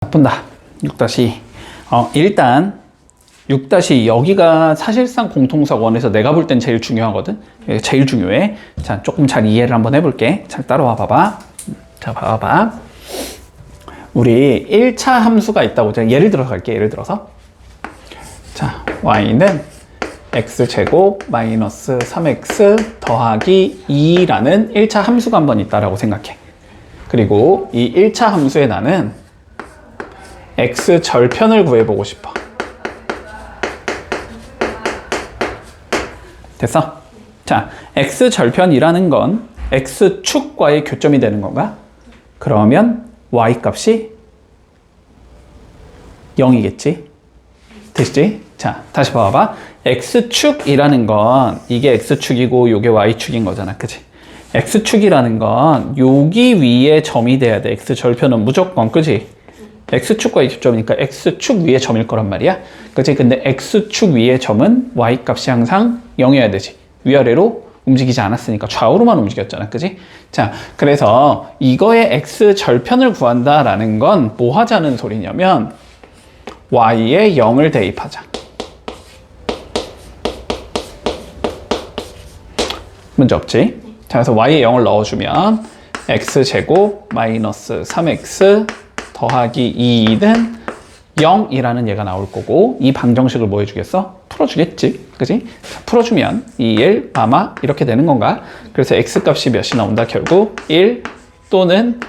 나쁜다. 6-2. 일단 6- 여기가 사실상 공통사원에서 내가 볼 땐 제일 중요하거든. 제일 중요해. 자, 조금 잘 이해를 한번 해볼게. 잘 따라와 봐봐. 자, 봐봐. 우리 1차 함수가 있다고 제가 예를 들어서 갈게. 예를 들어서 자, y는 x제곱 마이너스 3x 더하기 2라는 1차 함수가 한번 있다라고 생각해. 그리고 이 1차 함수에 나는 x 절편을 구해보고 싶어. 됐어? 자, x 절편이라는 건 x축과의 교점이 되는 건가? 그러면 y 값이 0이겠지? 되시지? 자, 다시 봐봐. x축이라는 건 이게 x축이고 이게 y축인 거잖아. 그치? x축이라는 건 여기 위에 점이 돼야 돼. x절편은 무조건, 그치? x축과의 교점이니까 x축 위에 점일 거란 말이야. 그치? 근데 x축 위의 점은 y 값이 항상 0이어야 되지. 위아래로 움직이지 않았으니까 좌우로만 움직였잖아. 그치? 자, 그래서 이거의 x절편을 구한다라는 건 뭐 하자는 소리냐면 y에 0을 대입하자. 문제 없지? 자, 그래서 y에 0을 넣어주면 x제곱 마이너스 3x 더하기 2는 0이라는 얘가 나올 거고, 이 방정식을 뭐 해주겠어? 풀어주겠지. 그지? 자, 풀어주면 2, 1, 아마 이렇게 되는 건가? 그래서 x값이 몇이 나온다? 결국 1 또는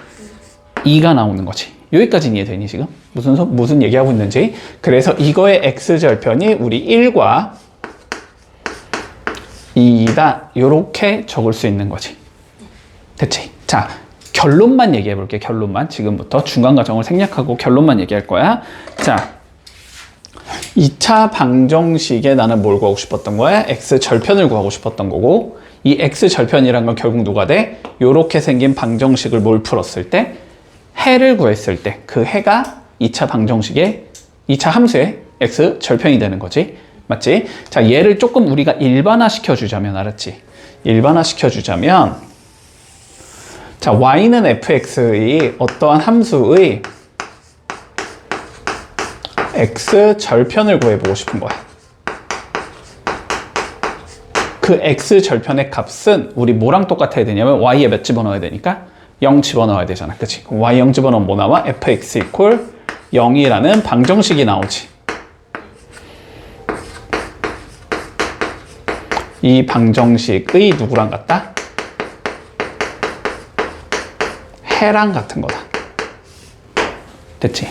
2가 나오는 거지. 여기까지 이해되니 지금? 무슨 얘기하고 있는지. 그래서 이거의 x절편이 우리 1과 2다. 요렇게 적을 수 있는 거지. 됐지? 자, 결론만 얘기해 볼게. 결론만. 지금부터 중간 과정을 생략하고 결론만 얘기할 거야. 자, 2차 방정식에 나는 뭘 구하고 싶었던 거야? x절편을 구하고 싶었던 거고, 이 x절편이란 건 결국 누가 돼? 요렇게 생긴 방정식을 뭘 풀었을 때? 해를 구했을 때 그 해가 2차 방정식의 2차 함수의 x절편이 되는 거지. 맞지? 자, 얘를 조금 우리가 일반화 시켜주자면, 알았지? 일반화 시켜주자면, 자, y는 fx의 어떠한 함수의 x절편을 구해보고 싶은 거야. 그 x절편의 값은 우리 뭐랑 똑같아야 되냐면 y에 몇 집어넣어야 되니까 0 집어넣어야 되잖아. 그치? 그럼 y 0 집어넣으면 뭐 나와? fx equal 0이라는 방정식이 나오지. 이 방정식의 누구랑 같다? 해랑 같은 거다. 됐지?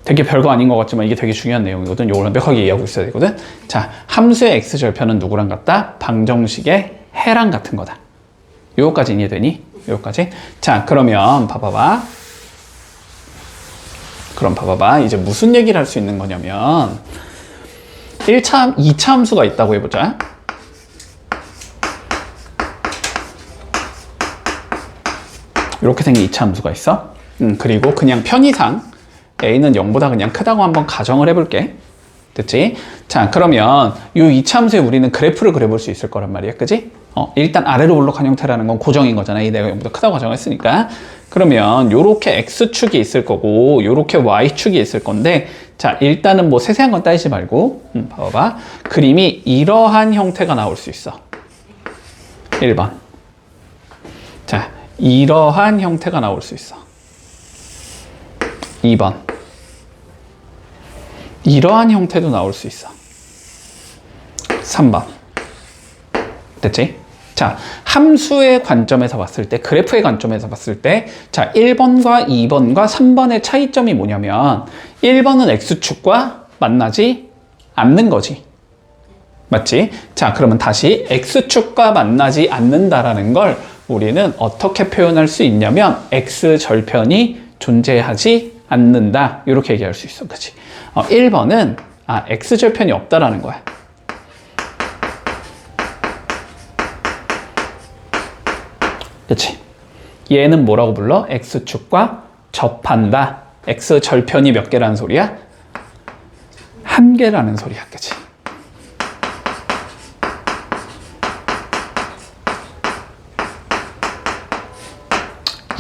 되게 별거 아닌 것 같지만 이게 되게 중요한 내용이거든. 이걸 완벽하게 이해하고 있어야 되거든. 자, 함수의 x절편은 누구랑 같다? 방정식의 해랑 같은 거다. 요거까지 이해되니? 요거까지? 자, 그러면 봐봐봐. 그럼 봐봐봐. 이제 무슨 얘기를 할 수 있는 거냐면 1차, 2차 함수가 있다고 해보자. 이렇게 생긴 2차 함수가 있어. 그리고 그냥 편의상 a는 0보다 그냥 크다고 한번 가정을 해볼게. 됐지? 자, 그러면 이 2차 함수에 우리는 그래프를 그려볼 수 있을 거란 말이야. 그지? 일단 아래로 올라간 형태라는 건 고정인 거잖아. 이 내가 0보다 크다고 가정했으니까. 그러면 요렇게 x축이 있을 거고 요렇게 y축이 있을 건데, 자, 일단은 뭐 세세한 건 따지지 말고 봐봐. 그림이 이러한 형태가 나올 수 있어. 1번. 자, 이러한 형태가 나올 수 있어. 2번. 이러한 형태도 나올 수 있어. 3번. 됐지? 자, 함수의 관점에서 봤을 때, 그래프의 관점에서 봤을 때, 자, 1번과 2번과 3번의 차이점이 뭐냐면 1번은 x축과 만나지 않는 거지. 맞지? 자, 그러면 다시 x축과 만나지 않는다라는 걸 우리는 어떻게 표현할 수 있냐면 x절편이 존재하지 않는다. 이렇게 얘기할 수 있어. 그치? 1번은 x절편이 없다라는 거야. 그치? 얘는 뭐라고 불러? x축과 접한다. x절편이 몇 개라는 소리야? 한 개라는 소리야. 그치?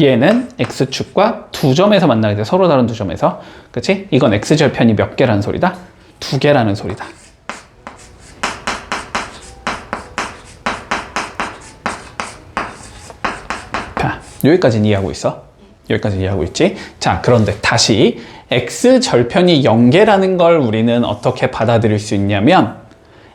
얘는 x축과 두 점에서 만나게 돼. 서로 다른 두 점에서. 그치? 이건 x절편이 몇 개라는 소리다? 두 개라는 소리다. 자, 여기까지는 이해하고 있어? 여기까지 이해하고 있지? 자, 그런데 다시 x절편이 0개라는 걸 우리는 어떻게 받아들일 수 있냐면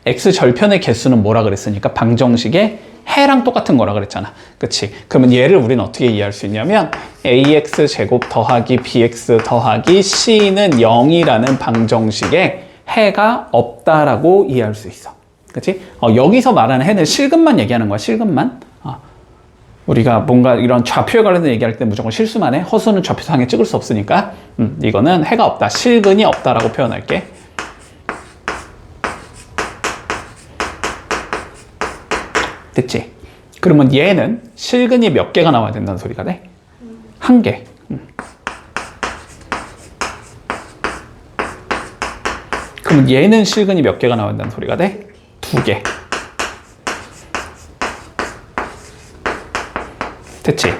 x절편의 개수는 뭐라 그랬으니까 방정식의 해랑 똑같은 거라 그랬잖아. 그치? 그러면 얘를 우리는 어떻게 이해할 수 있냐면 ax제곱 더하기 bx 더하기 c는 0이라는 방정식에 해가 없다라고 이해할 수 있어. 그치? 여기서 말하는 해는 실근만 얘기하는 거야. 실근만. 우리가 뭔가 이런 좌표에 관련된 얘기할 때 무조건 실수만 해. 허수는 좌표상에 찍을 수 없으니까 이거는 해가 없다. 실근이 없다라고 표현할게. 됐지? 그러면 얘는 실근이 몇 개가 나와야 된다는 소리가 돼? 한 개. 그러면 얘는 실근이 몇 개가 나와야 된다는 소리가 돼? 두 개. 됐지?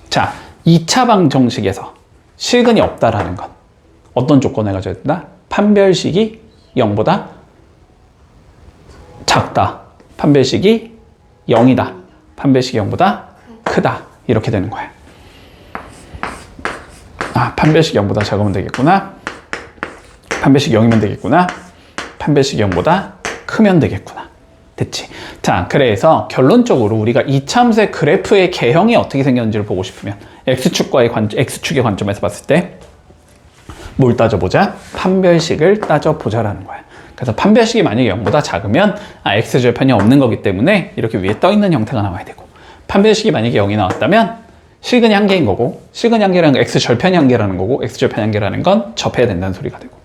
자, 2차 방정식에서 실근이 없다라는 건 어떤 조건을 가져야 된다? 판별식이 0보다 작다. 판별식이 0이다. 판별식이 0보다 크다. 이렇게 되는 거야. 판별식이 0보다 작으면 되겠구나. 판별식이 0이면 되겠구나. 판별식이 0보다 크면 되겠구나. 됐지? 자, 그래서 결론적으로 우리가 이참수의 그래프의 개형이 어떻게 생겼는지를 보고 싶으면 X축의 관점에서 봤을 때 뭘 따져보자? 판별식을 따져보자라는 거야. 그래서 판별식이 만약에 0보다 작으면 X절편이 없는 거기 때문에 이렇게 위에 떠있는 형태가 나와야 되고, 판별식이 만약에 0이 나왔다면 실근이 한 개인 거고, 실근이 한 개라는 건 X절편이 한 개라는 거고, X절편이 한 개라는 건 접해야 된다는 소리가 되고,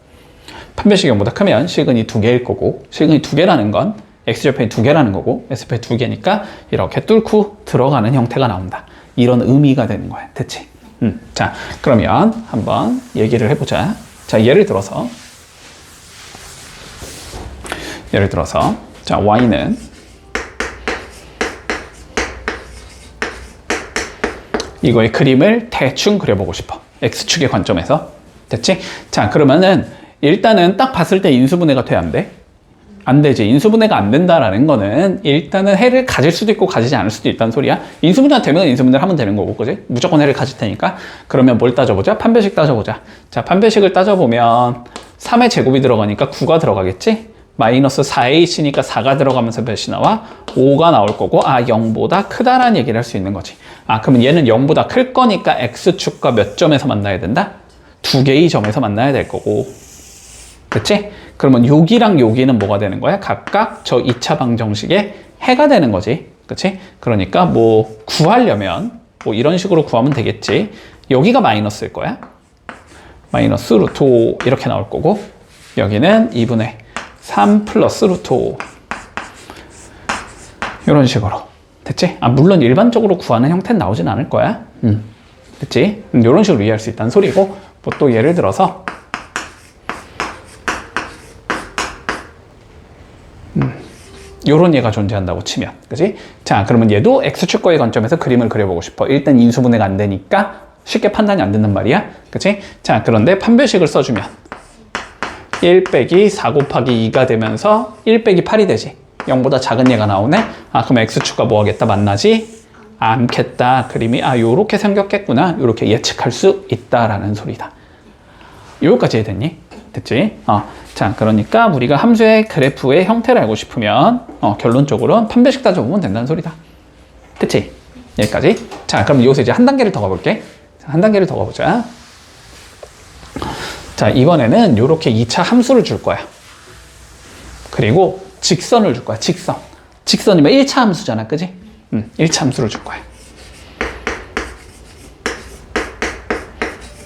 판별식이 0보다 크면 실근이 두 개일 거고, 실근이 두 개라는 건 X절편이 두 개라는 거고, X절편이 두 개니까 이렇게 뚫고 들어가는 형태가 나온다. 이런 의미가 되는 거야. 됐지? 자, 그러면 한번 얘기를 해보자. 자, 예를 들어서 자, y는 이거의 그림을 대충 그려보고 싶어. x축의 관점에서. 됐지? 자, 그러면은 일단은 딱 봤을 때 인수분해가 돼, 안 돼? 안 되지. 인수분해가 안 된다라는 거는 일단은 해를 가질 수도 있고 가지지 않을 수도 있다는 소리야. 인수분해가 되면 인수분해를 하면 되는 거고, 그지? 무조건 해를 가질 테니까. 그러면 뭘 따져보자? 판별식 따져보자. 자, 판별식을 따져보면 3의 제곱이 들어가니까 9가 들어가겠지? 마이너스 4h니까 4가 들어가면서 몇이 나와? 5가 나올 거고, 0보다 크다라는 얘기를 할 수 있는 거지. 그러면 얘는 0보다 클 거니까 x축과 몇 점에서 만나야 된다? 두 개의 점에서 만나야 될 거고. 그치? 그러면 여기랑 여기는 뭐가 되는 거야? 각각 저 2차 방정식의 해가 되는 거지. 그치? 그러니까 뭐 구하려면 뭐 이런 식으로 구하면 되겠지. 여기가 마이너스일 거야. 마이너스 루트 5 이렇게 나올 거고, 여기는 2분의 3 플러스 루트 5 이런 식으로. 됐지? 물론 일반적으로 구하는 형태는 나오진 않을 거야. 됐지? 이런 식으로 이해할 수 있다는 소리고, 뭐 또 예를 들어서 요런 얘가 존재한다고 치면, 그지? 자, 그러면 얘도 X축과의 관점에서 그림을 그려보고 싶어. 일단 인수분해가 안 되니까 쉽게 판단이 안 된단 말이야. 그치? 자, 그런데 판별식을 써주면 1 빼기 4 곱하기 2가 되면서 1 빼기 8이 되지. 0보다 작은 얘가 나오네? 그럼 X축과 뭐 하겠다? 만나지 않겠다. 그림이, 요렇게 생겼겠구나. 요렇게 예측할 수 있다라는 소리다. 요거까지 이해됐니? 됐지? 자, 그러니까 우리가 함수의 그래프의 형태를 알고 싶으면 결론적으로 판별식 따져보면 된다는 소리다. 됐지? 여기까지. 자, 그럼 여기서 이제 한 단계를 더 가볼게. 한 단계를 더 가보자. 자, 이번에는 이렇게 2차 함수를 줄 거야. 그리고 직선을 줄 거야. 직선이면 1차 함수잖아, 그지? 1차 함수를 줄 거야.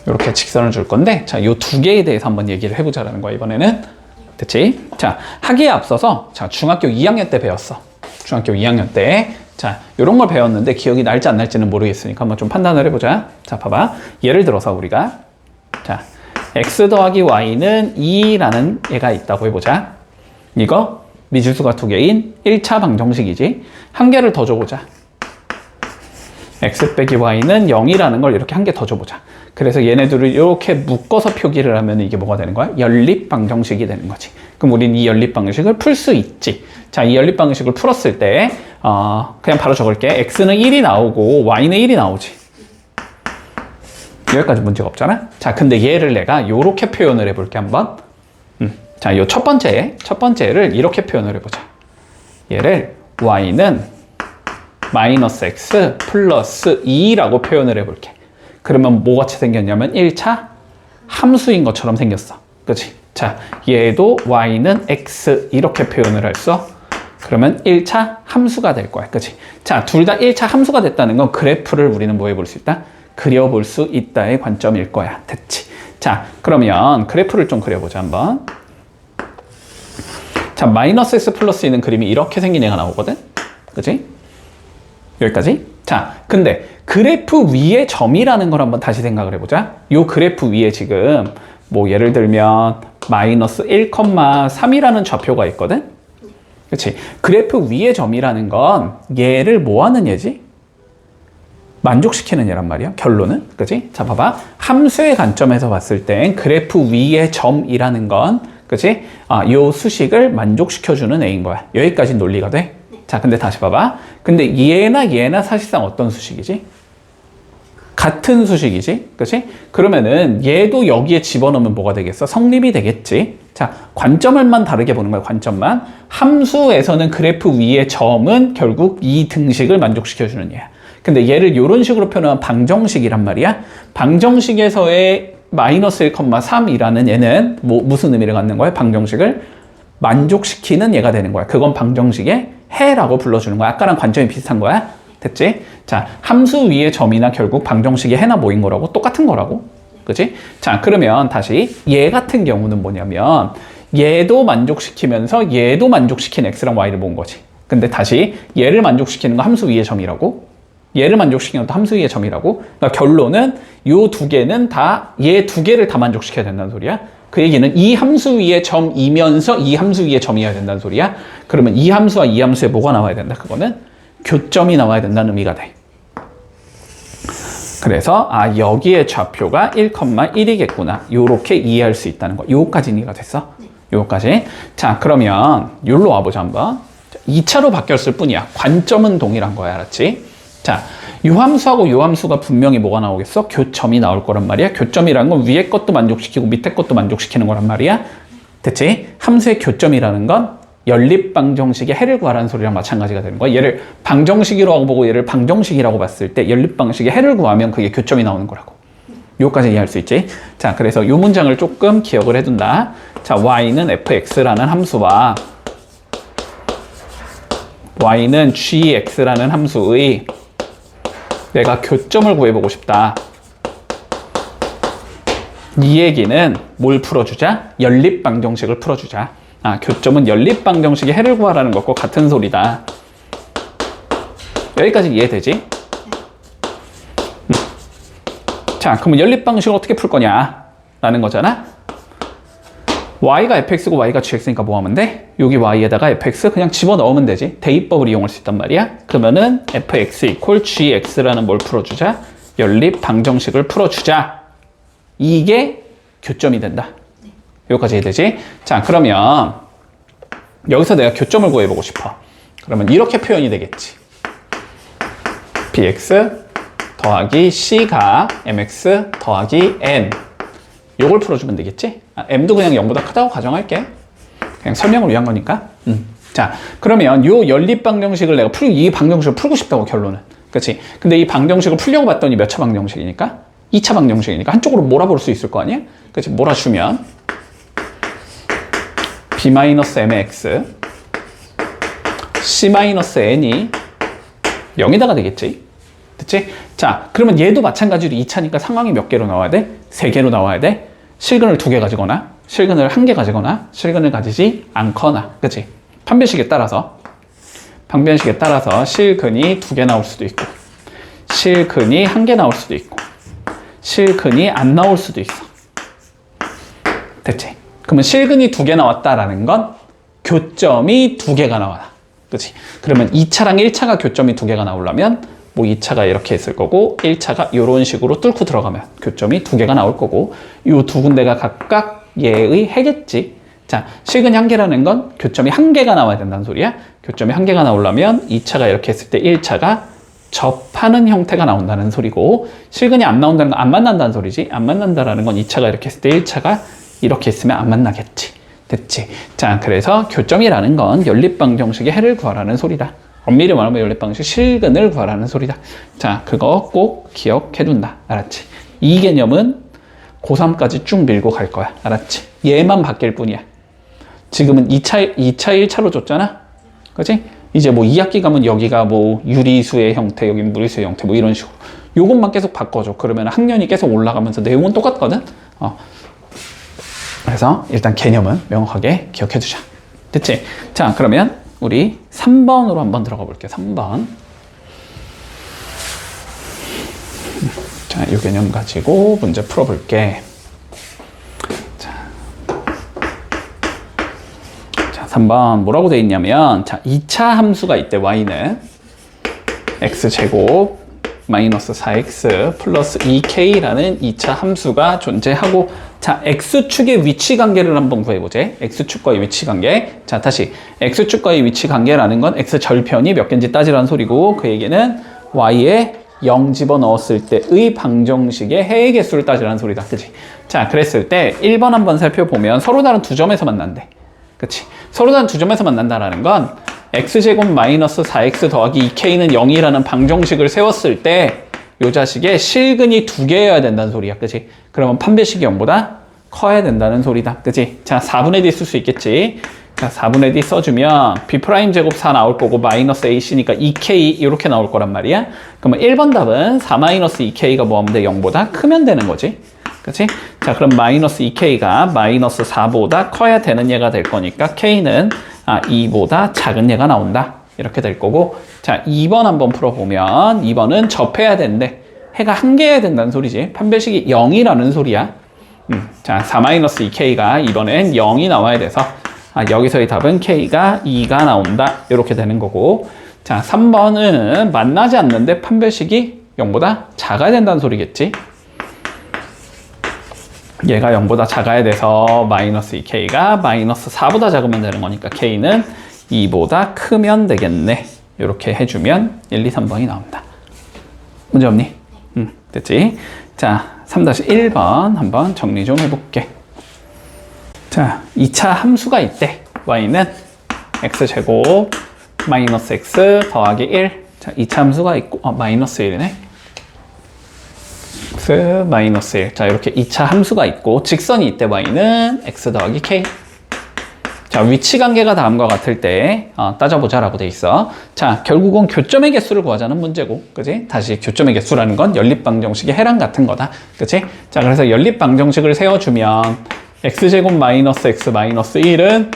이렇게 직선을 줄 건데, 자, 요 두 개에 대해서 한번 얘기를 해보자라는 거야, 이번에는. 됐지? 자, 하기에 앞서서, 자, 중학교 2학년 때 배웠어. 중학교 2학년 때. 자, 요런 걸 배웠는데 기억이 날지 안 날지는 모르겠으니까 한번 좀 판단을 해보자. 자, 봐봐. 예를 들어서 우리가, 자, x 더하기 y는 2라는 얘가 있다고 해보자. 이거 미지수가 두 개인 1차 방정식이지. 한 개를 더 줘보자. x 빼기 y는 0이라는 걸 이렇게 한 개 더 줘보자. 그래서 얘네들을 이렇게 묶어서 표기를 하면 이게 뭐가 되는 거야? 연립방정식이 되는 거지. 그럼 우리는 이 연립방정식을 풀 수 있지. 자, 이 연립방정식을 풀었을 때 그냥 바로 적을게. x는 1이 나오고 y는 1이 나오지. 여기까지 문제가 없잖아. 자, 근데 얘를 내가 이렇게 표현을 해볼게 한번. 자, 요 첫 번째를 이렇게 표현을 해보자. 얘를 y는 마이너스 x 플러스 2라고 표현을 해볼게. 그러면 뭐같이 생겼냐면 1차 함수인 것처럼 생겼어. 그치? 자, 얘도 y는 x 이렇게 표현을 했어. 그러면 1차 함수가 될 거야. 그치? 자, 둘 다 1차 함수가 됐다는 건 그래프를 우리는 뭐 해볼 수 있다? 그려볼 수 있다의 관점일 거야. 됐지? 자, 그러면 그래프를 좀 그려보자 한번. 자, 마이너스 x 플러스 2는 그림이 이렇게 생긴 애가 나오거든? 그치? 여기까지? 자, 근데 그래프 위에 점이라는 걸 한번 다시 생각을 해보자. 요 그래프 위에 지금 뭐 예를 들면 마이너스 1,3이라는 좌표가 있거든? 그치? 그래프 위에 점이라는 건 얘를 뭐 하는 얘지? 만족시키는 얘란 말이야. 결론은. 그치? 자, 봐봐. 함수의 관점에서 봤을 땐 그래프 위에 점이라는 건 그치? 요 수식을 만족시켜주는 애인 거야. 여기까지 논리가 돼? 자, 근데 다시 봐봐. 근데 얘나 사실상 어떤 수식이지? 같은 수식이지? 그치? 그러면은 얘도 여기에 집어넣으면 뭐가 되겠어? 성립이 되겠지? 자, 관점을만 다르게 보는 거야, 관점만. 함수에서는 그래프 위의 점은 결국 이 등식을 만족시켜주는 얘야. 근데 얘를 이런 식으로 표현하면 방정식이란 말이야. 방정식에서의 마이너스 1,3이라는 얘는 무슨 의미를 갖는 거야? 방정식을 만족시키는 얘가 되는 거야. 그건 방정식의 해라고 불러주는 거야. 아까랑 관점이 비슷한 거야. 됐지? 자, 함수 위의 점이나 결국 방정식의 해나 뭐인 거라고? 똑같은 거라고. 그치? 자, 그러면 다시 얘 같은 경우는 뭐냐면 얘도 만족시키면서 얘도 만족시킨 x랑 y를 본 거지. 근데 다시 얘를 만족시키는 건 함수 위의 점이라고, 얘를 만족시키는 것도 함수 위의 점이라고. 그러니까 결론은 요 두 개는 다 얘 두 개를 다 만족시켜야 된다는 소리야. 그 얘기는 이 함수 위의 점이면서 이 함수 위의 점이어야 된다는 소리야. 그러면 이 함수와 이 함수에 뭐가 나와야 된다? 그거는 교점이 나와야 된다는 의미가 돼. 그래서 여기에 좌표가 1,1이겠구나. 요렇게 이해할 수 있다는 거. 요까지 이해가 됐어? 요까지. 자, 그러면 요로 와보자 한번. 2차로 바뀌었을 뿐이야. 관점은 동일한 거야. 알았지? 자, 요 함수하고 요 함수가 분명히 뭐가 나오겠어? 교점이 나올 거란 말이야. 교점이라는 건 위에 것도 만족시키고 밑에 것도 만족시키는 거란 말이야. 됐지? 함수의 교점이라는 건 연립방정식의 해를 구하라는 소리랑 마찬가지가 되는 거야. 얘를 방정식이라고 보고 얘를 방정식이라고 봤을 때 연립방정식의 해를 구하면 그게 교점이 나오는 거라고. 요까지 이해할 수 있지? 자, 그래서 요 문장을 조금 기억을 해둔다. 자, y는 fx라는 함수와 y는 gx라는 함수의 내가 교점을 구해보고 싶다. 이 얘기는 뭘 풀어주자? 연립방정식을 풀어주자. 교점은 연립방정식의 해를 구하라는 것과 같은 소리다. 여기까지 이해되지? 자, 그러면 연립방정식을 어떻게 풀 거냐? 라는 거잖아. y가 fx고 y가 gx니까 뭐 하면 돼? 여기 y에다가 fx 그냥 집어넣으면 되지. 대입법을 이용할 수 있단 말이야. 그러면은 fx equal gx라는 뭘 풀어주자? 연립방정식을 풀어주자. 이게 교점이 된다. 여기까지 이해되지? 자, 그러면 여기서 내가 교점을 구해보고 싶어. 그러면 이렇게 표현이 되겠지. bx 더하기 c가 mx 더하기 n. 요걸 풀어주면 되겠지? m도 그냥 0보다 크다고 가정할게. 그냥 설명을 위한 거니까. 자, 그러면 요 연립방정식을 내가 이 방정식을 풀고 싶다고, 결론은. 그치? 근데 이 방정식을 풀려고 봤더니 몇 차 방정식이니까? 2차 방정식이니까 한쪽으로 몰아볼 수 있을 거 아니야? 그치? 몰아주면 b-mx c-n이 0에다가 되겠지? 됐지? 자, 그러면 얘도 마찬가지로 2차니까 상황이 몇 개로 나와야 돼? 3개로 나와야 돼? 실근을 2개 가지거나 실근을 1개 가지거나 실근을 가지지 않거나. 그치? 판별식에 따라서 실근이 2개 나올 수도 있고 실근이 1개 나올 수도 있고 실근이 안 나올 수도 있어. 됐지? 그러면 실근이 2개 나왔다라는 건 교점이 2개가 나와. 그치? 그러면 2차랑 1차가 교점이 2개가 나오려면 뭐 2차가 이렇게 있을 거고 1차가 이런 식으로 뚫고 들어가면 교점이 2개가 나올 거고 이 두 군데가 각각 얘의 해겠지. 자, 실근이 1개라는 건 교점이 1개가 나와야 된다는 소리야. 교점이 1개가 나오려면 2차가 이렇게 했을 때 1차가 접하는 형태가 나온다는 소리고, 실근이 안 나온다는 건 안 만난다는 소리지. 안 만난다라는 건 2차가 이렇게 했을 때 1차가 이렇게 있으면 안 만나겠지. 됐지? 자, 그래서 교점이라는 건 연립방정식의 해를 구하라는 소리다. 엄밀히 말하면 연립방정식 실근을 구하라는 소리다. 자, 그거 꼭 기억해 둔다. 알았지? 이 개념은 고3까지 쭉 밀고 갈 거야. 알았지? 얘만 바뀔 뿐이야. 지금은 2차 1차로 줬잖아? 그치? 이제 뭐 2학기 가면 여기가 뭐 유리수의 형태, 여긴 무리수의 형태, 뭐 이런 식으로. 요것만 계속 바꿔줘. 그러면 학년이 계속 올라가면서 내용은 똑같거든? 그래서 일단 개념은 명확하게 기억해 두자. 됐지? 자, 그러면 우리 3번으로 한번 들어가 볼게요. 3번. 자, 이 개념 가지고 문제 풀어볼게. 자, 3번 뭐라고 돼 있냐면, 자, 2차 함수가 있대. y는 x제곱 마이너스 4x 플러스 2k라는 2차 함수가 존재하고, 자, x축의 위치 관계를 한번 구해보자. x축과의 위치 관계. 자, 다시 x축과의 위치 관계라는 건 x절편이 몇 개인지 따지라는 소리고, 그 얘기는 y에 0 집어넣었을 때의 방정식의 해의 개수를 따지라는 소리다. 그치? 자, 그랬을 때 1번 한번 살펴보면 서로 다른 두 점에서 만난대. 그치? 서로 다른 두 점에서 만난다라는 건 x제곱 마이너스 4x 더하기 2k는 0이라는 방정식을 세웠을 때 요 자식의 실근이 2개여야 된다는 소리야. 그치? 그러면 판별식이 0보다 커야 된다는 소리다. 그치? 자, 4분의 D 쓸 수 있겠지? 자, 4분의 D 써주면 B' 제곱 4 나올 거고 마이너스 AC니까 2K 이렇게 나올 거란 말이야. 그러면 1번 답은 4 마이너스 2K가 뭐 하면 돼? 0보다 크면 되는 거지. 그치? 자, 그럼 마이너스 2K가 마이너스 4보다 커야 되는 얘가 될 거니까 K는 2보다 작은 얘가 나온다. 이렇게 될 거고, 자, 2번 한번 풀어보면 2번은 접해야 된대. 해가 1개여야 된다는 소리지. 판별식이 0이라는 소리야. 자, 4-2K가 이번엔 0이 나와야 돼서 여기서의 답은 K가 2가 나온다. 이렇게 되는 거고, 자, 3번은 만나지 않는데 판별식이 0보다 작아야 된다는 소리겠지. 얘가 0보다 작아야 돼서 마이너스 2K가 마이너스 4보다 작으면 되는 거니까 K는 2보다 크면 되겠네. 이렇게 해주면 1, 2, 3번이 나온다. 문제 없니? 됐지? 자, 3-1번 한번 정리 좀 해볼게. 자, 2차 함수가 있대. y는 x제곱 마이너스 x 더하기 1. 자, 2차 함수가 있고, 마이너스 1이네. x 마이너스 1. 자, 이렇게 2차 함수가 있고, 직선이 있대. y는 x 더하기 k. 자, 위치 관계가 다음과 같을 때 따져보자라고 돼 있어. 자, 결국은 교점의 개수를 구하자는 문제고, 그지? 다시 교점의 개수라는 건 연립방정식의 해랑 같은 거다, 그지? 자, 그래서 연립방정식을 세워주면 x제곱 마이너스 x 마이너스 1은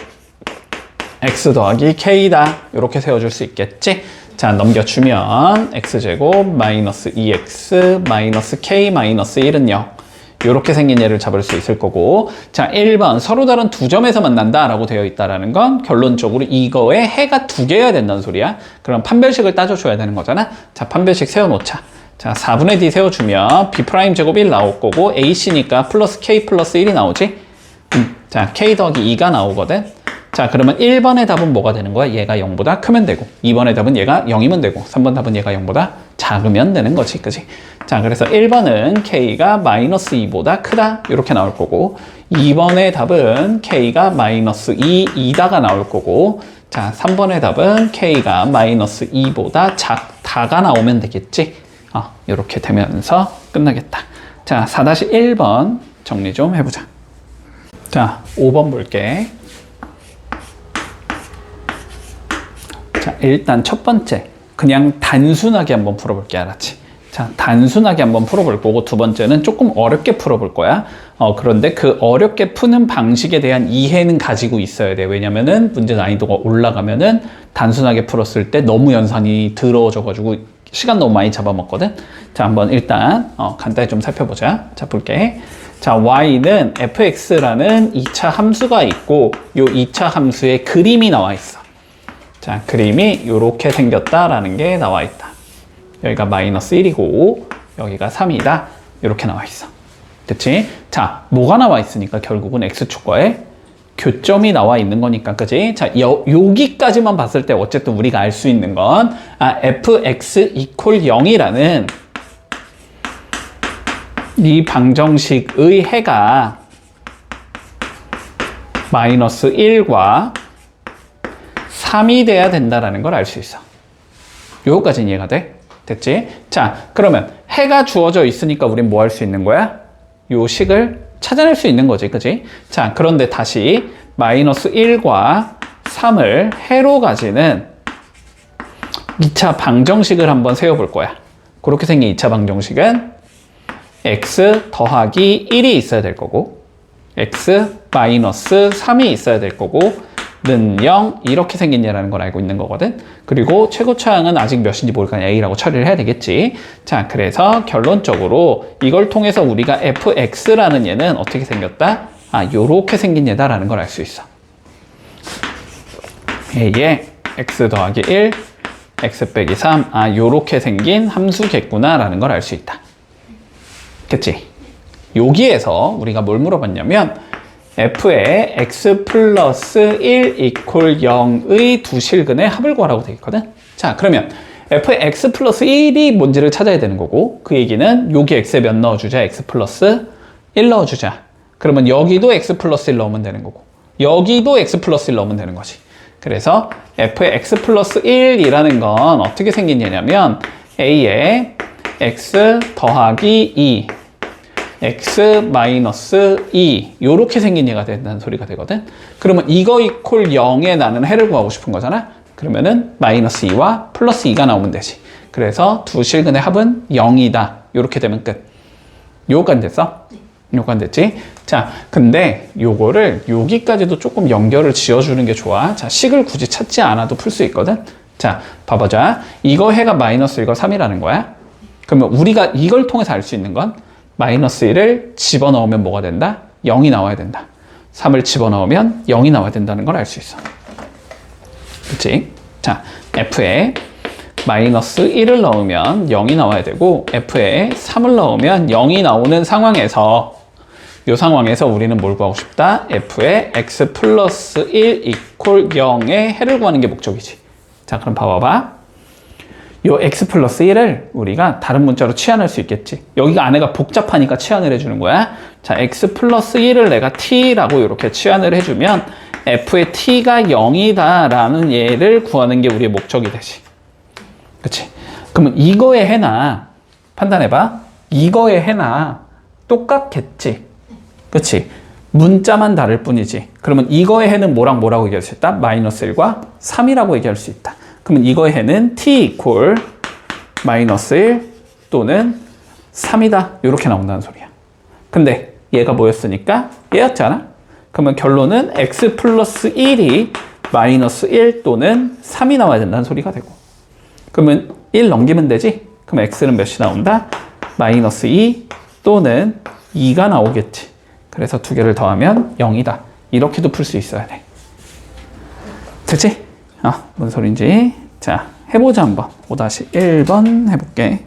x 더하기 k다. 이렇게 세워줄 수 있겠지? 자, 넘겨주면 x제곱 마이너스 2x 마이너스 k 마이너스 1은 0. 이렇게 생긴 예를 잡을 수 있을 거고, 자, 1번 서로 다른 두 점에서 만난다 라고 되어 있다라는 건 결론적으로 이거에 해가 2개여야 된다는 소리야. 그럼 판별식을 따져줘야 되는 거잖아. 자, 판별식 세워놓자. 자, 4분의 D 세워주면 B' 제곱 1 나올 거고, AC니까 플러스 K 플러스 1이 나오지. 자, K 더하기 2가 나오거든. 자, 그러면 1번의 답은 뭐가 되는 거야? 얘가 0보다 크면 되고, 2번의 답은 얘가 0이면 되고, 3번 답은 얘가 0보다 작으면 되는 거지, 그지? 자, 그래서 1번은 K가 마이너스 2보다 크다. 이렇게 나올 거고, 2번의 답은 K가 마이너스 2이다가 나올 거고, 자, 3번의 답은 K가 마이너스 2보다 작다가 나오면 되겠지? 이렇게 되면서 끝나겠다. 자, 4-1번 정리 좀 해보자. 자, 5번 볼게. 자, 일단 첫 번째, 그냥 단순하게 한번 풀어볼게. 알았지? 자, 단순하게 한번 풀어볼 거고, 두 번째는 조금 어렵게 풀어볼 거야. 그런데 그 어렵게 푸는 방식에 대한 이해는 가지고 있어야 돼. 왜냐면은 문제 난이도가 올라가면은 단순하게 풀었을 때 너무 연산이 들어져가지고 시간 너무 많이 잡아먹거든. 자, 한번 일단 간단히 좀 살펴보자. 자, 볼게. 자, y는 fx라는 2차 함수가 있고, 요 2차 함수의 그림이 나와 있어. 자, 그림이 이렇게 생겼다라는 게 나와 있다. 여기가 마이너스 1이고 여기가 3이다. 이렇게 나와 있어. 됐지? 자, 뭐가 나와 있으니까 결국은 x축과에 교점이 나와 있는 거니까, 그지? 자, 여기까지만 봤을 때 어쨌든 우리가 알 수 있는 건 fx equal 0이라는 이 방정식의 해가 마이너스 1과 3이 돼야 된다라는 걸 알 수 있어. 요거까지는 이해가 돼? 됐지? 자, 그러면 해가 주어져 있으니까 우린 뭐 할 수 있는 거야? 요 식을 찾아낼 수 있는 거지, 그지? 자, 그런데 다시 마이너스 1과 3을 해로 가지는 2차 방정식을 한번 세워볼 거야. 그렇게 생긴 2차 방정식은 x 더하기 1이 있어야 될 거고 x 마이너스 3이 있어야 될 거고 는 0 이렇게 생긴 예라는 걸 알고 있는 거거든. 그리고 최고차항은 아직 몇인지 모르니까 a라고 처리를 해야 되겠지. 자, 그래서 결론적으로 이걸 통해서 우리가 fx라는 얘는 어떻게 생겼다? 요렇게 생긴 얘다라는 걸 알 수 있어. a에 x 더하기 1 x 빼기 3 요렇게 생긴 함수겠구나 라는 걸 알 수 있다. 그치? 여기에서 우리가 뭘 물어봤냐면 f의 x 플러스 1 이퀄 0의 두 실근의 합을 구하라고 되어 있거든. 자, 그러면 f의 x 플러스 1이 뭔지를 찾아야 되는 거고 그 얘기는 여기 x에 몇 넣어주자? x 플러스 1 넣어주자. 그러면 여기도 x 플러스 1 넣으면 되는 거고 여기도 x 플러스 1 넣으면 되는 거지. 그래서 f의 x 플러스 1이라는 건 어떻게 생긴 얘냐면 a에 x 더하기 2 x 마이너스 2 요렇게 생긴 얘가 된다는 소리가 되거든. 그러면 이거 이퀄 0에 나는 해를 구하고 싶은 거잖아. 그러면은 마이너스 2와 플러스 2가 나오면 되지. 그래서 두 실근의 합은 0이다. 요렇게 되면 끝. 요거까지 됐어? 요거까지 됐지? 자, 근데 요거를 여기까지도 조금 연결을 지어주는 게 좋아. 자, 식을 굳이 찾지 않아도 풀 수 있거든. 자, 봐보자. 이거 해가 마이너스 1과 3이라는 거야. 그러면 우리가 이걸 통해서 알 수 있는 건 마이너스 1을 집어넣으면 뭐가 된다? 0이 나와야 된다. 3을 집어넣으면 0이 나와야 된다는 걸 알 수 있어. 그치? 자, f에 마이너스 1을 넣으면 0이 나와야 되고 f에 3을 넣으면 0이 나오는 상황에서 이 상황에서 우리는 뭘 구하고 싶다? f의 x 플러스 1 이퀄 0의 해를 구하는 게 목적이지. 자, 그럼 봐봐봐. 요 x 플러스 1을 우리가 다른 문자로 치환할 수 있겠지. 여기가 안에가 복잡하니까 치환을 해주는 거야. 자, x 플러스 1을 내가 t라고 이렇게 치환을 해주면 f의 t가 0이다 라는 얘를 구하는 게 우리의 목적이 되지. 그치? 그러면 이거의 해나 판단해봐. 이거의 해나 똑같겠지. 그치? 문자만 다를 뿐이지. 그러면 이거의 해는 뭐라고 얘기할 수 있다? 마이너스 1과 3이라고 얘기할 수 있다. 그러면 이거의 해는 t 이퀄 마이너스 1 또는 3이다. 이렇게 나온다는 소리야. 근데 얘가 뭐였으니까? 얘였잖아. 그러면 결론은 x 플러스 1이 마이너스 1 또는 3이 나와야 된다는 소리가 되고. 그러면 1 넘기면 되지? 그럼 x는 몇이 나온다? 마이너스 2 또는 2가 나오겠지. 그래서 두 개를 더하면 0이다. 이렇게도 풀 수 있어야 돼. 됐지? 뭔 소린지. 자, 해보자 한번. 5-1번 해볼게.